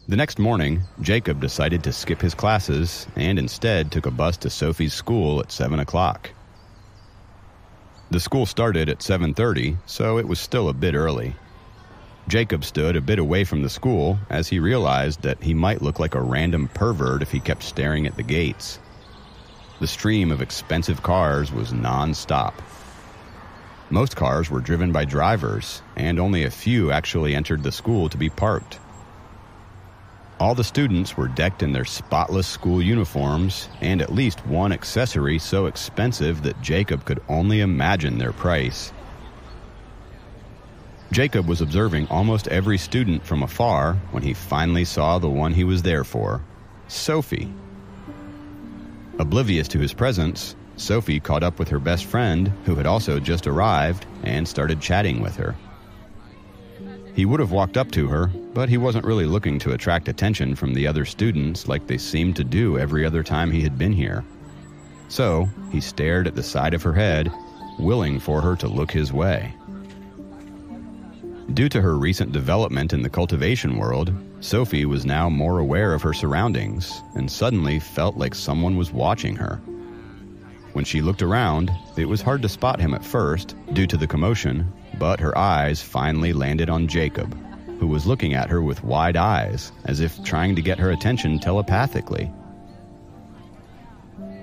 The next morning, Jacob decided to skip his classes and instead took a bus to Sophie's school at 7 o'clock. The school started at 7:30, so it was still a bit early. Jacob stood a bit away from the school as he realized that he might look like a random pervert if he kept staring at the gates. The stream of expensive cars was non-stop. Most cars were driven by drivers, and only a few actually entered the school to be parked. All the students were decked in their spotless school uniforms, and at least one accessory so expensive that Jacob could only imagine their price. Jacob was observing almost every student from afar when he finally saw the one he was there for, Sophie. Oblivious to his presence, Sophie caught up with her best friend, who had also just arrived, and started chatting with her. He would have walked up to her, but he wasn't really looking to attract attention from the other students like they seemed to do every other time he had been here. So, he stared at the side of her head, willing for her to look his way. Due to her recent development in the cultivation world, Sophie was now more aware of her surroundings and suddenly felt like someone was watching her. When she looked around, it was hard to spot him at first due to the commotion, but her eyes finally landed on Jacob, who was looking at her with wide eyes, as if trying to get her attention telepathically.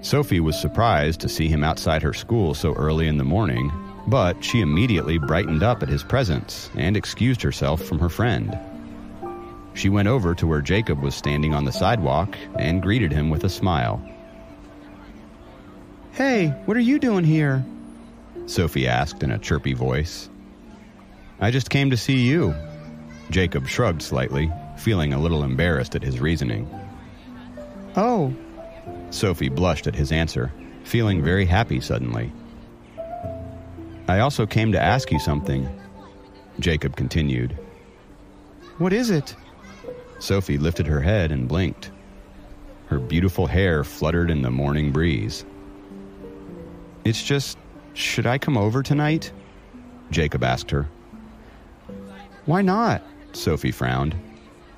Sophie was surprised to see him outside her school so early in the morning, but she immediately brightened up at his presence and excused herself from her friend. She went over to where Jacob was standing on the sidewalk and greeted him with a smile. "Hey, what are you doing here?" Sophie asked in a chirpy voice. "I just came to see you." Jacob shrugged slightly, feeling a little embarrassed at his reasoning. "Oh." Sophie blushed at his answer, feeling very happy suddenly. "I also came to ask you something," Jacob continued. "What is it?" Sophie lifted her head and blinked. Her beautiful hair fluttered in the morning breeze. "It's just, should I come over tonight?" Jacob asked her. "Why not?" Sophie frowned.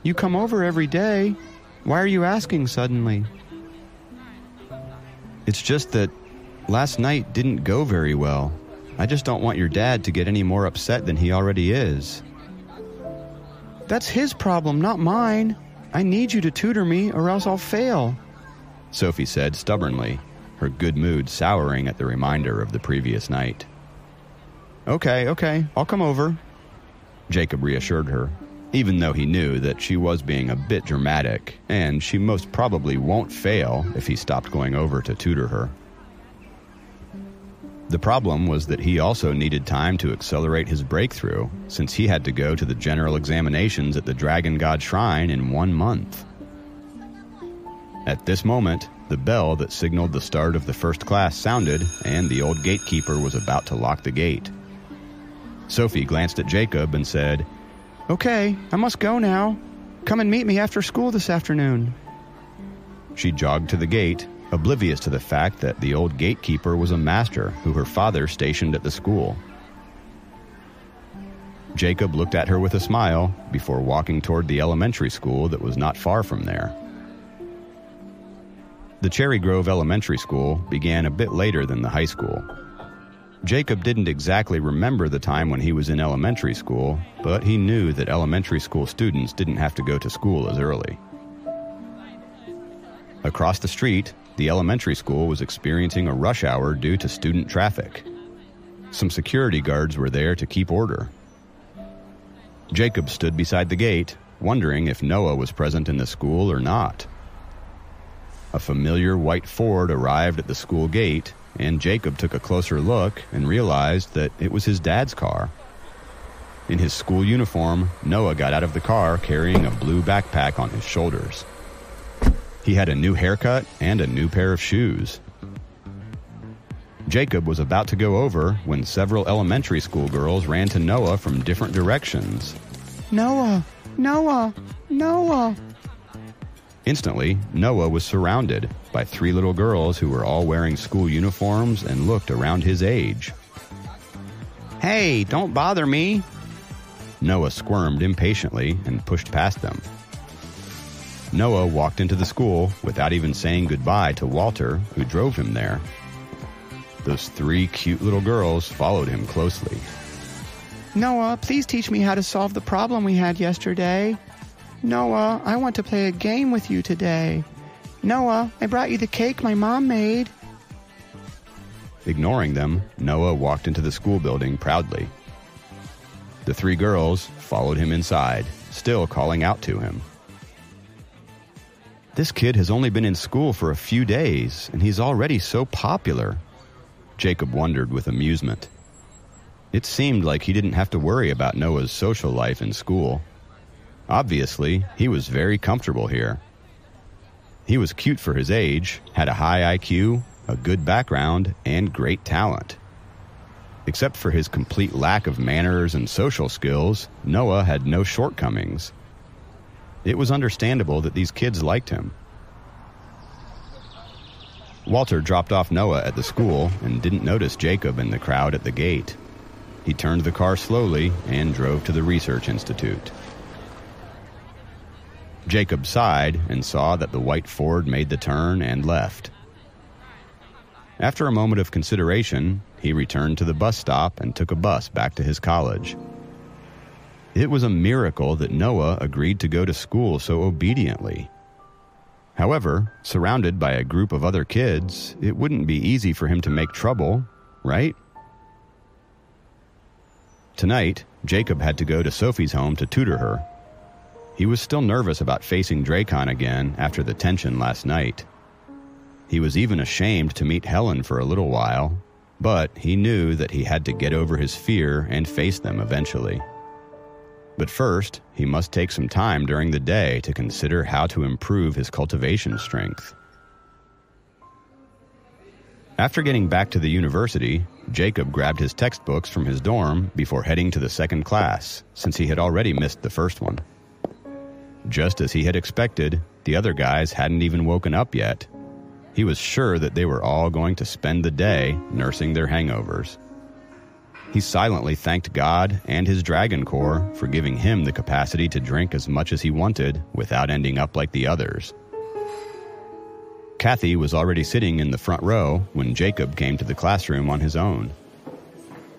"You come over every day. Why are you asking suddenly?" "It's just that last night didn't go very well. I just don't want your dad to get any more upset than he already is." "That's his problem, not mine. I need you to tutor me or else I'll fail," Sophie said stubbornly, her good mood souring at the reminder of the previous night. Okay, I'll come over," Jacob reassured her, even though he knew that she was being a bit dramatic, and she most probably won't fail if he stopped going over to tutor her. The problem was that he also needed time to accelerate his breakthrough, since he had to go to the general examinations at the Dragon God Shrine in 1 month. At this moment, the bell that signaled the start of the first class sounded, and the old gatekeeper was about to lock the gate. Sophie glanced at Jacob and said, "Okay, I must go now. Come and meet me after school this afternoon." She jogged to the gate, oblivious to the fact that the old gatekeeper was a master who her father stationed at the school. Jacob looked at her with a smile before walking toward the elementary school that was not far from there. The Cherry Grove Elementary School began a bit later than the high school. Jacob didn't exactly remember the time when he was in elementary school, but he knew that elementary school students didn't have to go to school as early. Across the street, the elementary school was experiencing a rush hour due to student traffic. Some security guards were there to keep order. Jacob stood beside the gate, wondering if Noah was present in the school or not. A familiar white Ford arrived at the school gate, and Jacob took a closer look and realized that it was his dad's car. In his school uniform, Noah got out of the car carrying a blue backpack on his shoulders. He had a new haircut and a new pair of shoes. Jacob was about to go over when several elementary school girls ran to Noah from different directions. "Noah! Noah! Noah!" Instantly, Noah was surrounded by 3 little girls who were all wearing school uniforms and looked around his age. "Hey, don't bother me!" Noah squirmed impatiently and pushed past them. Noah walked into the school without even saying goodbye to Walter, who drove him there. Those 3 cute little girls followed him closely. Noah, please teach me how to solve the problem we had yesterday. Noah, I want to play a game with you today. Noah, I brought you the cake my mom made. Ignoring them, Noah walked into the school building proudly. The 3 girls followed him inside, still calling out to him. This kid has only been in school for a few days, and he's already so popular, Jacob wondered with amusement. It seemed like he didn't have to worry about Noah's social life in school. Obviously, he was very comfortable here. He was cute for his age, had a high IQ, a good background, and great talent. Except for his complete lack of manners and social skills, Noah had no shortcomings. It was understandable that these kids liked him. Walter dropped off Noah at the school and didn't notice Jacob in the crowd at the gate. He turned the car slowly and drove to the research institute. Jacob sighed and saw that the white Ford made the turn and left. After a moment of consideration, he returned to the bus stop and took a bus back to his college. It was a miracle that Noah agreed to go to school so obediently. However, surrounded by a group of other kids, it wouldn't be easy for him to make trouble, right? Tonight, Jacob had to go to Sophie's home to tutor her. He was still nervous about facing Dracon again after the tension last night. He was even ashamed to meet Helen for a little while, but he knew that he had to get over his fear and face them eventually. But first, he must take some time during the day to consider how to improve his cultivation strength. After getting back to the university, Jacob grabbed his textbooks from his dorm before heading to the second class, since he had already missed the first one. Just as he had expected, the other guys hadn't even woken up yet. He was sure that they were all going to spend the day nursing their hangovers. He silently thanked God and his Dragon Corps for giving him the capacity to drink as much as he wanted without ending up like the others. Kathy was already sitting in the front row when Jacob came to the classroom on his own.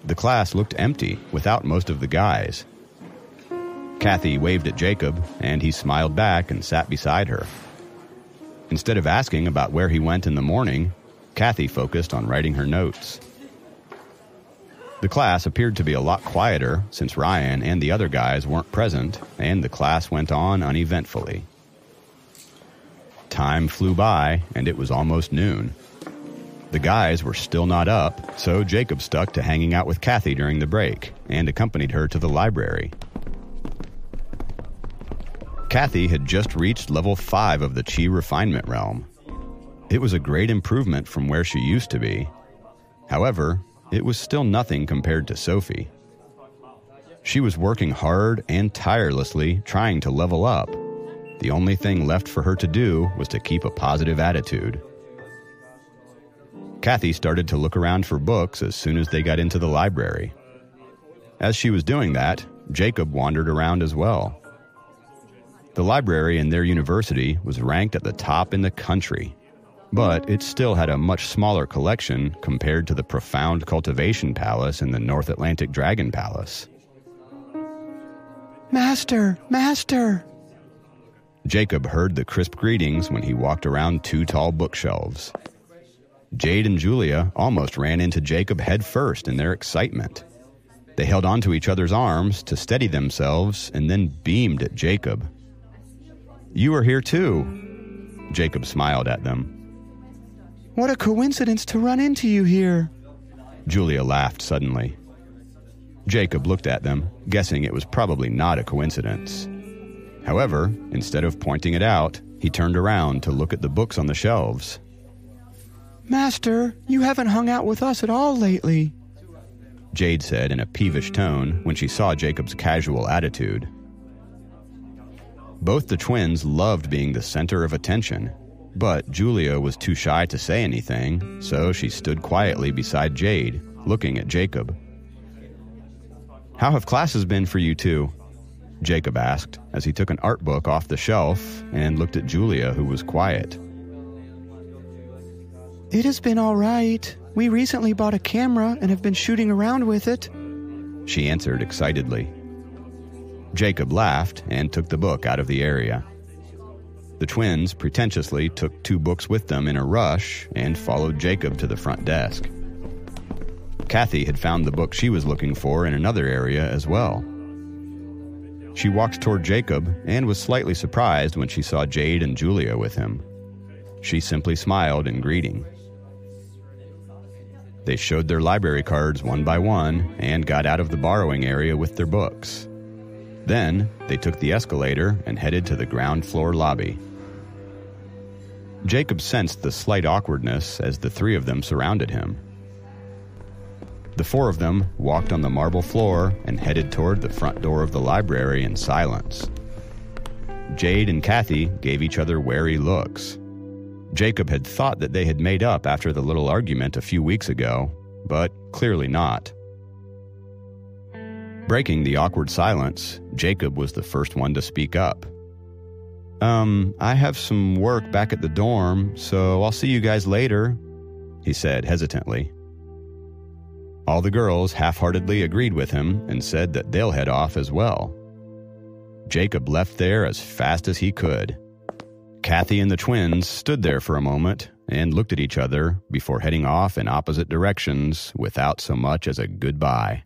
The class looked empty without most of the guys. Kathy waved at Jacob, and he smiled back and sat beside her. Instead of asking about where he went in the morning, Kathy focused on writing her notes. The class appeared to be a lot quieter since Ryan and the other guys weren't present, and the class went on uneventfully. Time flew by, and it was almost noon. The guys were still not up, so Jacob stuck to hanging out with Kathy during the break and accompanied her to the library. Kathy had just reached level 5 of the Chi refinement realm. It was a great improvement from where she used to be. However, it was still nothing compared to Sophie. She was working hard and tirelessly trying to level up. The only thing left for her to do was to keep a positive attitude. Kathy started to look around for books as soon as they got into the library. As she was doing that, Jacob wandered around as well. The library in their university was ranked at the top in the country, but it still had a much smaller collection compared to the profound cultivation palace in the North Atlantic Dragon Palace. Master! Master! Jacob heard the crisp greetings when he walked around 2 tall bookshelves. Jade and Julia almost ran into Jacob head first in their excitement. They held onto each other's arms to steady themselves and then beamed at Jacob. "You are here too." Jacob smiled at them. What a coincidence to run into you here. Julia laughed suddenly. Jacob looked at them, guessing it was probably not a coincidence. However, instead of pointing it out, he turned around to look at the books on the shelves. Master, you haven't hung out with us at all lately, Jade said in a peevish tone when she saw Jacob's casual attitude. Both the twins loved being the center of attention, but Julia was too shy to say anything, so she stood quietly beside Jade, looking at Jacob. "How have classes been for you two?" Jacob asked as he took an art book off the shelf and looked at Julia, who was quiet. It has been all right. We recently bought a camera and have been shooting around with it, she answered excitedly. Jacob laughed and took the book out of the area. The twins pretentiously took 2 books with them in a rush and followed Jacob to the front desk. Kathy had found the book she was looking for in another area as well. She walked toward Jacob and was slightly surprised when she saw Jade and Julia with him. She simply smiled in greeting. They showed their library cards one by one and got out of the borrowing area with their books. Then, they took the escalator and headed to the ground floor lobby. Jacob sensed the slight awkwardness as the 3 of them surrounded him. The 4 of them walked on the marble floor and headed toward the front door of the library in silence. Jade and Kathy gave each other wary looks. Jacob had thought that they had made up after the little argument a few weeks ago, but clearly not. Breaking the awkward silence, Jacob was the first one to speak up. I have some work back at the dorm, so I'll see you guys later, he said hesitantly. All the girls half-heartedly agreed with him and said that they'll head off as well. Jacob left there as fast as he could. Kathy and the twins stood there for a moment and looked at each other before heading off in opposite directions without so much as a goodbye.